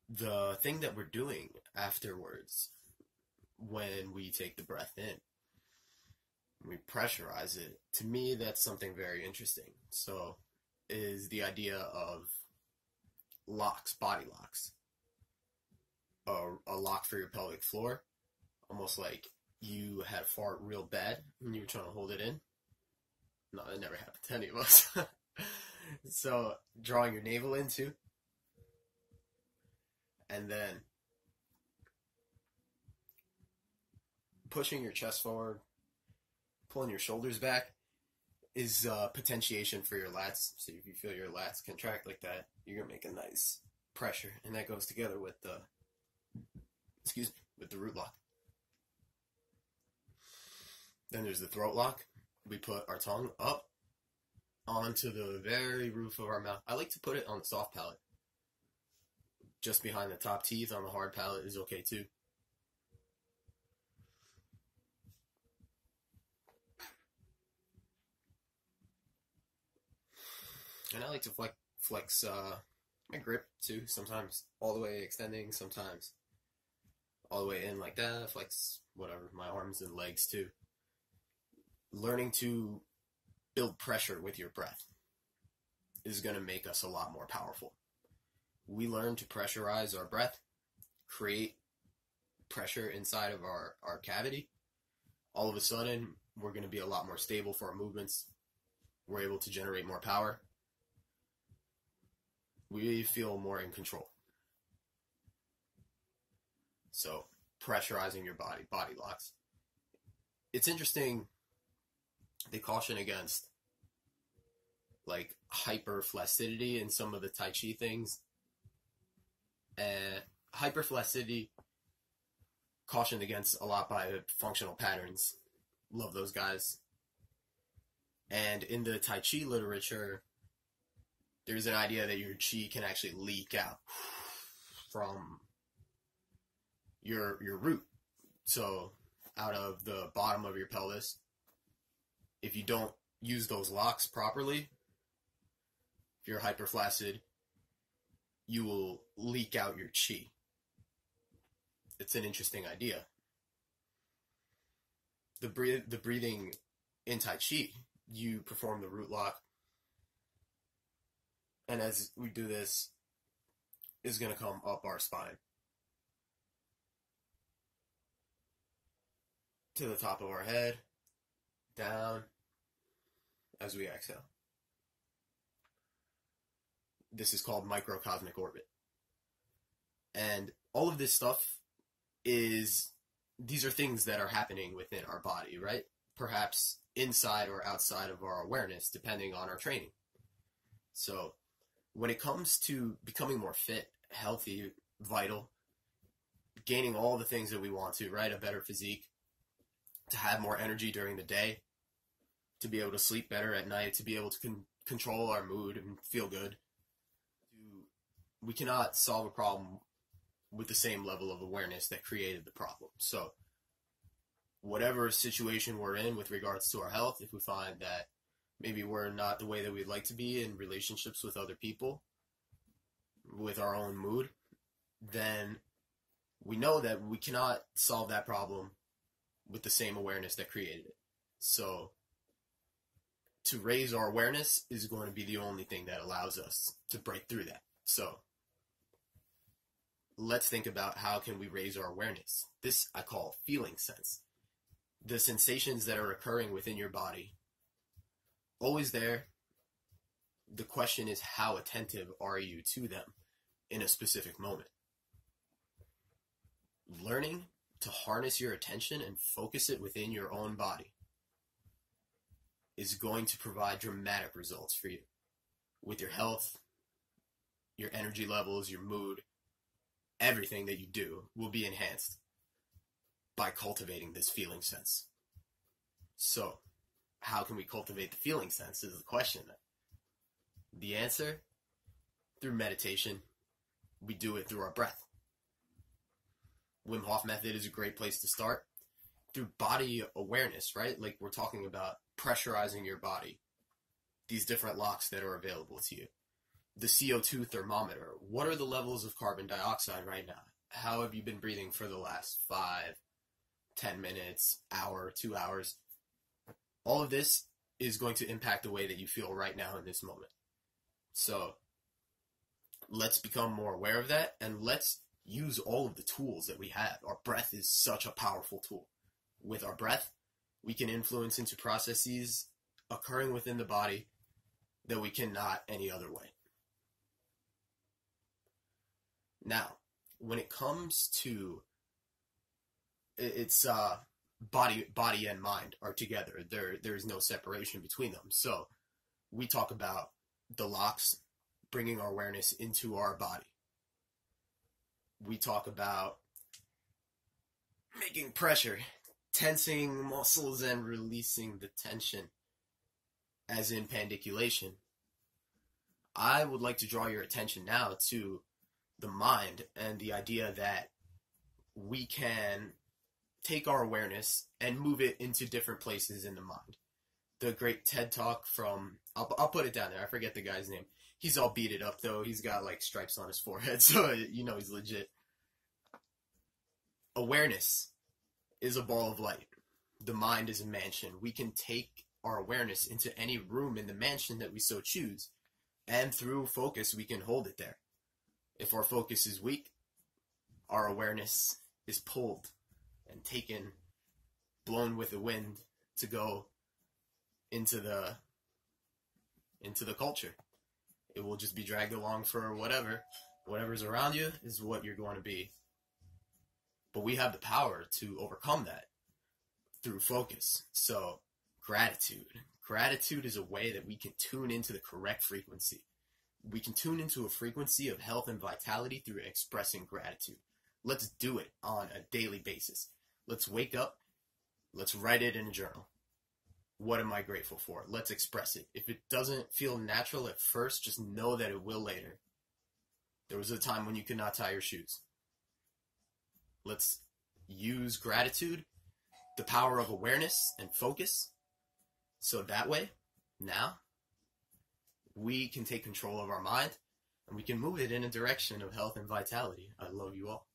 the thing that we're doing afterwards when we take the breath in, we pressurize it. To me, that's something very interesting. So, is the idea of locks, body locks, a lock for your pelvic floor, almost like you had a fart real bad and you were trying to hold it in. No, that never happened to any of us. So, drawing your navel into, and then pushing your chest forward, pulling your shoulders back is potentiation for your lats. So if you feel your lats contract like that, you're gonna make a nice pressure, and that goes together with the with the root lock. Then there's the throat lock. We put our tongue up onto the very roof of our mouth. I like to put it on the soft palate. Just behind the top teeth on the hard palate is okay too. And I like to flex my grip too, sometimes all the way extending, sometimes all the way in like that, flex whatever, my arms and legs too. Learning to build pressure with your breath is going to make us a lot more powerful. We learn to pressurize our breath, create pressure inside of our cavity. All of a sudden, we're going to be a lot more stable for our movements. We're able to generate more power. We feel more in control. So, pressurizing your body, body locks. It's interesting, they caution against like hyperflacidity in some of the Tai Chi things. And hyperflacidity cautioned against a lot by functional patterns. Love those guys. And in the Tai Chi literature, there's an idea that your chi can actually leak out from your root. So out of the bottom of your pelvis, if you don't use those locks properly, if you're hyperflaccid, you will leak out your chi. It's an interesting idea. The breathing in Tai Chi, you perform the root lock, and as we do this, is going to come up our spine to the top of our head, down as we exhale. This is called microcosmic orbit. And all of this stuff these are things that are happening within our body, right? Perhaps inside or outside of our awareness, depending on our training. So when it comes to becoming more fit, healthy, vital, gaining all the things that we want to, right? A better physique, to have more energy during the day, to be able to sleep better at night, to be able to control our mood and feel good. We cannot solve a problem with the same level of awareness that created the problem. So whatever situation we're in with regards to our health, if we find that maybe we're not the way that we'd like to be in relationships with other people, with our own mood, then we know that we cannot solve that problem with the same awareness that created it. So to raise our awareness is going to be the only thing that allows us to break through that. So let's think about how can we raise our awareness. This I call feeling sense. The sensations that are occurring within your body, always there. The question is, how attentive are you to them in a specific moment? Learning to harness your attention and focus it within your own body is going to provide dramatic results for you with your health, your energy levels, your mood. Everything that you do will be enhanced by cultivating this feeling sense. So, how can we cultivate the feeling sense is the question. The answer? Through meditation. We do it through our breath. Wim Hof method is a great place to start. Through body awareness, right? Like we're talking about pressurizing your body. These different locks that are available to you. the CO2 thermometer. What are the levels of carbon dioxide right now? How have you been breathing for the last 5, 10 minutes, hour, 2 hours? All of this is going to impact the way that you feel right now in this moment. So let's become more aware of that, and let's use all of the tools that we have. Our breath is such a powerful tool. With our breath, we can influence into processes occurring within the body that we cannot any other way. Now, when it comes to it's body and mind are together. There's no separation between them. So we talk about the locks, bringing our awareness into our body. We talk about making pressure, tensing muscles and releasing the tension, as in pandiculation. I would like to draw your attention now to the mind and the idea that we can take our awareness and move it into different places in the mind. The great TED Talk from, I'll put it down there, I forget the guy's name. He's all beat it up though, he's got like stripes on his forehead, so you know he's legit. Awareness is a ball of light. The mind is a mansion. We can take our awareness into any room in the mansion that we so choose, and through focus we can hold it there. If our focus is weak, our awareness is pulled and taken, blown with the wind to go into the culture. It will just be dragged along for whatever's around you is what you're going to be. But we have the power to overcome that through focus. So gratitude is a way that we can tune into the correct frequency. We can tune into a frequency of health and vitality through expressing gratitude. Let's do it on a daily basis. Let's wake up. Let's write it in a journal. What am I grateful for? Let's express it. If it doesn't feel natural at first, just know that it will later. There was a time when you could not tie your shoes. Let's use gratitude, the power of awareness and focus, so that way, now, we can take control of our mind and we can move it in a direction of health and vitality. I love you all.